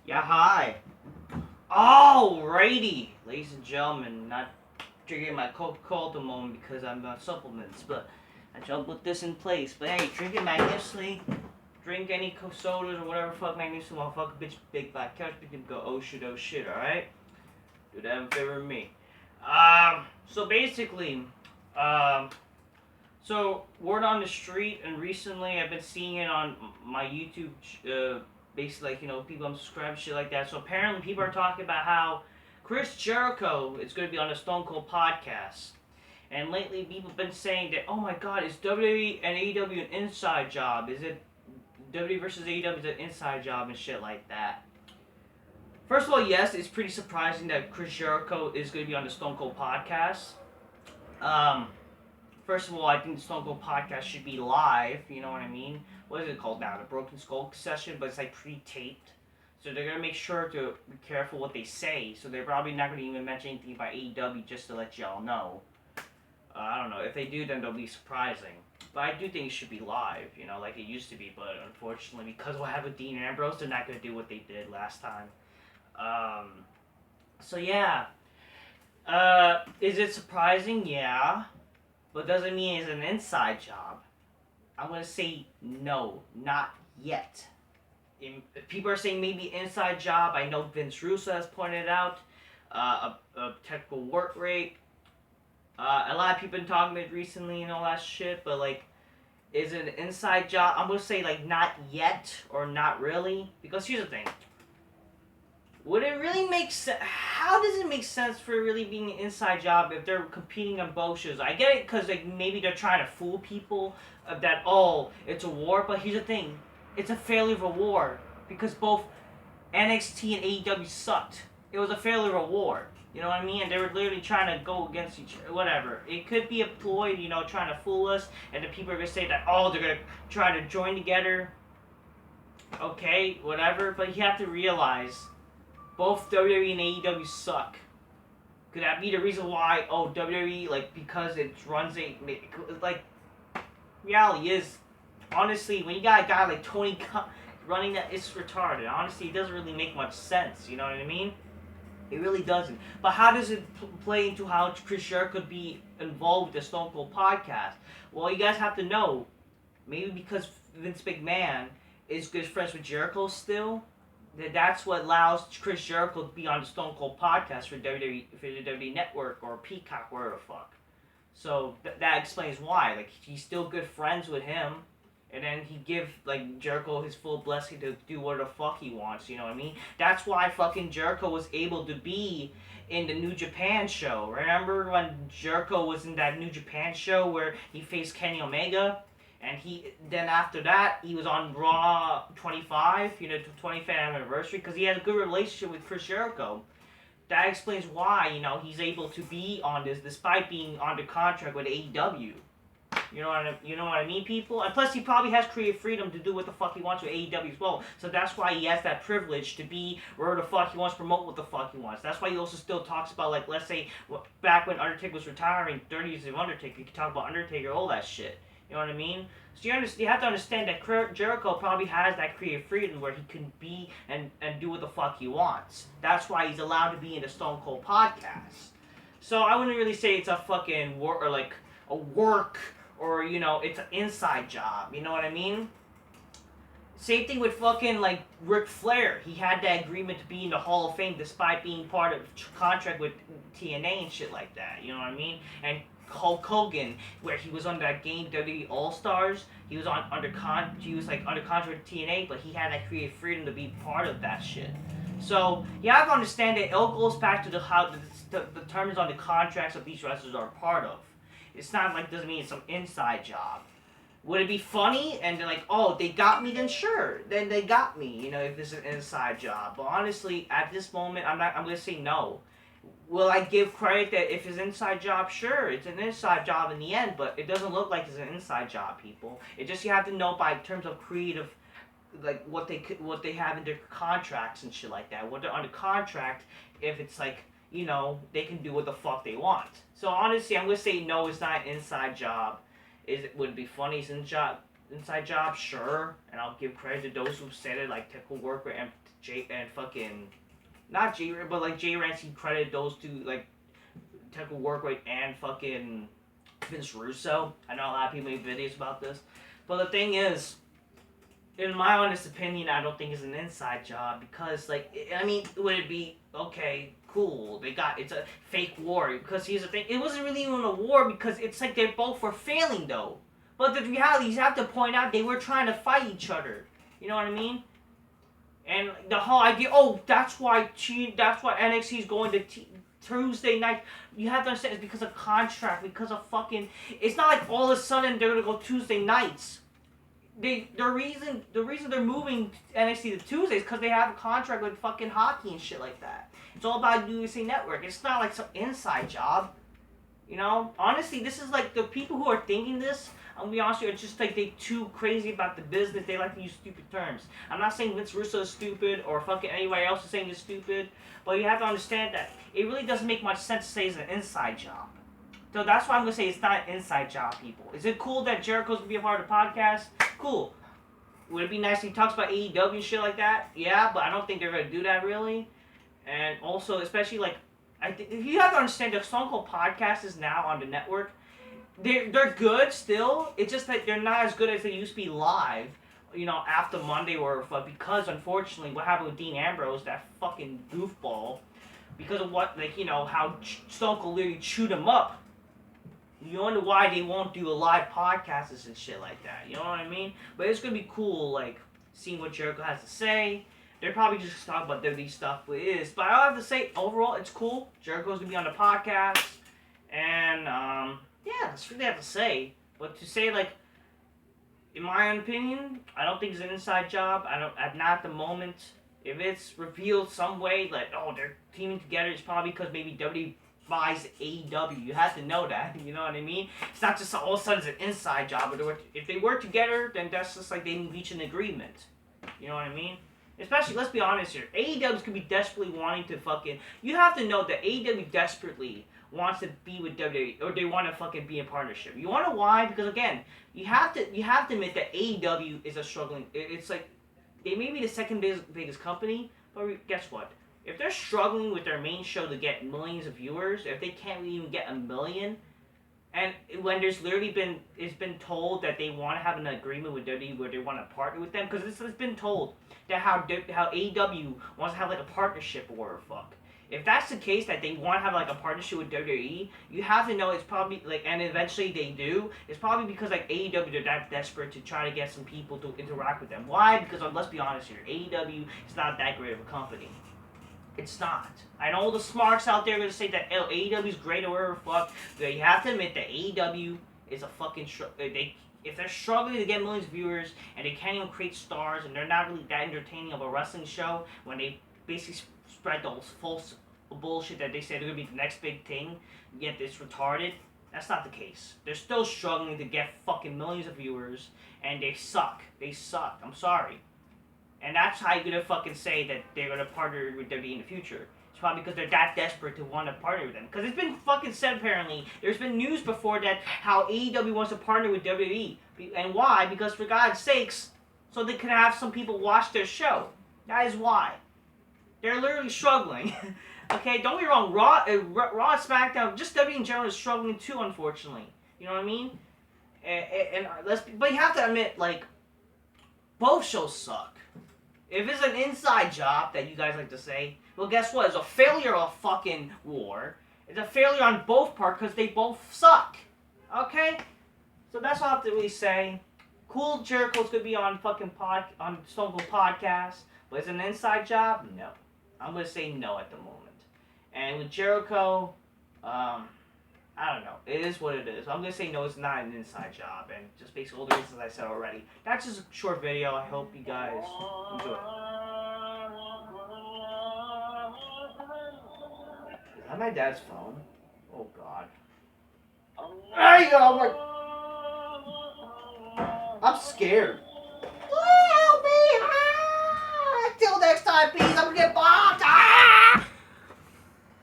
Yeah, hi. Alrighty, ladies and gentlemen, not drinking my Coca-Cola at the moment because I'm on supplements, but I shall put this in place. But hey, drinking magnificently, drink any sodas or whatever fuck magnificent motherfucker, bitch, big black couch, we can go oh shit, alright? Do that in favor of me. So basically, um, so word on the street, and recently I've been seeing it on my YouTube, basically like people unsubscribe shit like that. So apparently people are talking about how Chris Jericho is going to be on the Stone Cold podcast, and lately people have been saying that, oh my God, is WWE and AEW an inside job? Is it WWE versus AEW is an inside job and shit like that? First of all, yes, it's pretty surprising that Chris Jericho is going to be on the Stone Cold podcast. Um, First of all, I think the Stone Cold podcast should be live. You know what I mean? What is it called now? The Broken Skull session, but it's like pre-taped. So they're gonna make sure to be careful what they say. So they're probably not gonna even mention anything about AEW just to let y'all know. I don't know. If they do, then they'll be surprising. But I do think it should be live. Like it used to be. But unfortunately, because what happened with Dean Ambrose, they're not gonna do what they did last time. So yeah. Is it surprising? Yeah. But doesn't mean it's an inside job. I'm going to say no, not yet. People are saying maybe inside job. I know Vince Russo has pointed out a technical work rate. A lot of people have been talking about it recently and all that shit, but like, is it an inside job? I'm going to say like not yet or not really. Because here's the thing. Would it really make sense? How does it make sense for it really being an inside job if they're competing on both shows? I get it because like maybe they're trying to fool people that it's a war, but here's the thing, it's a failure of a war because both NXT and AEW sucked. It was a failure of a war. You know what I mean? And they were literally trying to go against each other. Whatever. It could be a ploy, trying to fool us, and the people are gonna say that they're gonna try to join together. Okay, whatever. But you have to realize. Both WWE and AEW suck. Could that be the reason why, WWE, like, because it runs like, reality is, honestly, when you got a guy like Tony Khan running that, it's retarded. Honestly, it doesn't really make much sense, you know what I mean? It really doesn't. But how does it play into how Chris Jericho could be involved with the Stone Cold podcast? Well, you guys have to know, maybe because Vince McMahon is good friends with Jericho still, that's what allows Chris Jericho to be on the Stone Cold podcast for WWE, for the WWE Network or Peacock, wherever the fuck. So that explains why. Like, he's still good friends with him, and then he give like Jericho his full blessing to do what the fuck he wants. You know what I mean? That's why fucking Jericho was able to be in the New Japan show. Remember when Jericho was in that New Japan show where he faced Kenny Omega? And then after that, he was on Raw 25, the 25th anniversary, because he had a good relationship with Chris Jericho. That explains why, he's able to be on this despite being under contract with AEW. You know what I mean, people? And plus, he probably has creative freedom to do what the fuck he wants with AEW as well. So that's why he has that privilege to be where the fuck he wants, promote what the fuck he wants. That's why he also still talks about, like, let's say, back when Undertaker was retiring, 30 years of Undertaker, he could talk about Undertaker, all that shit. You know what I mean? So you have to understand that Jericho probably has that creative freedom where he can be and do what the fuck he wants. That's why he's allowed to be in the Stone Cold podcast. So I wouldn't really say it's a fucking work or like a work or it's an inside job. You know what I mean? Same thing with fucking like Ric Flair. He had that agreement to be in the Hall of Fame despite being part of contract with TNA and shit like that. You know what I mean? And Hulk Hogan, where he was on that game WWE All Stars, he was under contract with TNA, but he had that creative freedom to be part of that shit. So you have to understand that it all goes back to how the terms on the contracts of these wrestlers are part of. It's not like, doesn't mean it's some inside job. Would it be funny? And they're like, they got me, then sure. Then they got me, if it's an inside job. But honestly, at this moment, I'm going to say no. Will I give credit that if it's an inside job? Sure, it's an inside job in the end, but it doesn't look like it's an inside job, people. It just, you have to know by terms of creative, like what they have in their contracts and shit like that. What they're under contract, if it's like, they can do what the fuck they want. So honestly, I'm going to say no, it's not an inside job. Would it be funny it's an inside job? inside job, sure, and I'll give credit to those who said it, like Technical Worker and fucking not J, but like Jay Rance, he credited those two, like Technical Worker and fucking Vince Russo. I know a lot of people make videos about this, but the thing is, in my honest opinion, I don't think it's an inside job because, like, I mean, would it be okay? Cool, it's a fake war because here's the thing, it wasn't really even a war because it's like they both were failing though. But the reality is, you have to point out they were trying to fight each other. You know what I mean? And the whole idea, oh, that's why NXT is going to Tuesday night. You have to understand it's because of contract, because of fucking. It's not like all of a sudden they're gonna go Tuesday nights. The reason they're moving NXT to Tuesdays because they have a contract with fucking hockey and shit like that. It's all about USA Network. It's not like some inside job. You know, honestly, this is like the people who are thinking this. I'm gonna be honest with you, it's just like they too crazy about the business. They like to use stupid terms. I'm not saying Vince Russo is stupid or fucking anybody else is saying it's stupid, but you have to understand that it really doesn't make much sense to say it's an inside job. So that's why I'm gonna say it's not an inside job, people. Is it cool that Jericho's gonna be a part of the podcast? Cool. Would it be nice if he talks about AEW and shit like that? Yeah, but I don't think they're gonna do that really. And also, especially like, I think you have to understand the Stone Cold podcast is now on the network. They're good still. It's just that they're not as good as they used to be live. You know, after Monday or because unfortunately what happened with Dean Ambrose, that fucking goofball, because of what, like, you know, how Stone Cold literally chewed him up. You wonder why they won't do a live podcasts and shit like that. You know what I mean? But it's gonna be cool, like, seeing what Jericho has to say. They're probably just talking about WWE stuff, but it is. But I'll have to say, overall, it's cool. Jericho's gonna be on the podcast, and yeah, that's really have to say. But to say, like, in my opinion, I don't think it's an inside job. I'm not at the moment. If it's revealed some way, like, oh, they're teaming together, it's probably because maybe WWE buys AEW. You have to know that. You know what I mean? It's not just all of a sudden it's an inside job. But if they work together, then that's just like they reach an agreement. You know what I mean? Especially, let's be honest here. AEW could be desperately wanting to fucking. You have to know that AEW desperately wants to be with WWE, or they want to fucking be in partnership. You want to know why? Because again, you have to admit that AEW is a struggling. It's like they may be the second biggest company, but guess what? If they're struggling with their main show to get millions of viewers, if they can't even get 1 million, and when it's been told that they want to have an agreement with WWE where they want to partner with them, because it's been told that how AEW wants to have like a partnership or whatever fuck. If that's the case, that they want to have like a partnership with WWE, you have to know it's probably like, and eventually they do, it's probably because like AEW, they're that desperate to try to get some people to interact with them. Why? Because let's be honest here, AEW is not that great of a company. It's not. I know the smarks out there are going to say that AEW is great or whatever fuck, but you have to admit that AEW is a fucking if they're struggling to get millions of viewers and they can't even create stars and they're not really that entertaining of a wrestling show when they basically spread those false bullshit that they say they're going to be the next big thing, yet it's retarded, that's not the case. They're still struggling to get fucking millions of viewers and they suck. They suck. I'm sorry. And that's how you're going to fucking say that they're going to partner with WWE in the future. It's probably because they're that desperate to want to partner with them. Because it's been fucking said apparently. There's been news before that how AEW wants to partner with WWE. And why? Because for God's sakes, so they can have some people watch their show. That is why. They're literally struggling. Okay, don't get me wrong. Raw and SmackDown, just WWE in general is struggling too, unfortunately. You know what I mean? But you have to admit, like, both shows suck. If it's an inside job that you guys like to say, well, guess what? It's a failure of fucking war. It's a failure on both parts because they both suck. Okay? So that's all I have to really say. Cool, Jericho's gonna be on fucking on Stone Cold podcast, but it's an inside job? No. I'm gonna say no at the moment. And with Jericho, I don't know. It is what it is. I'm going to say no, it's not an inside job. And just basically all the reasons I said already. That's just a short video. I hope you guys enjoy it. Is that my dad's phone? Oh, God. There you go. I'm scared. Help me. Until next time, peace. I'm going to get by.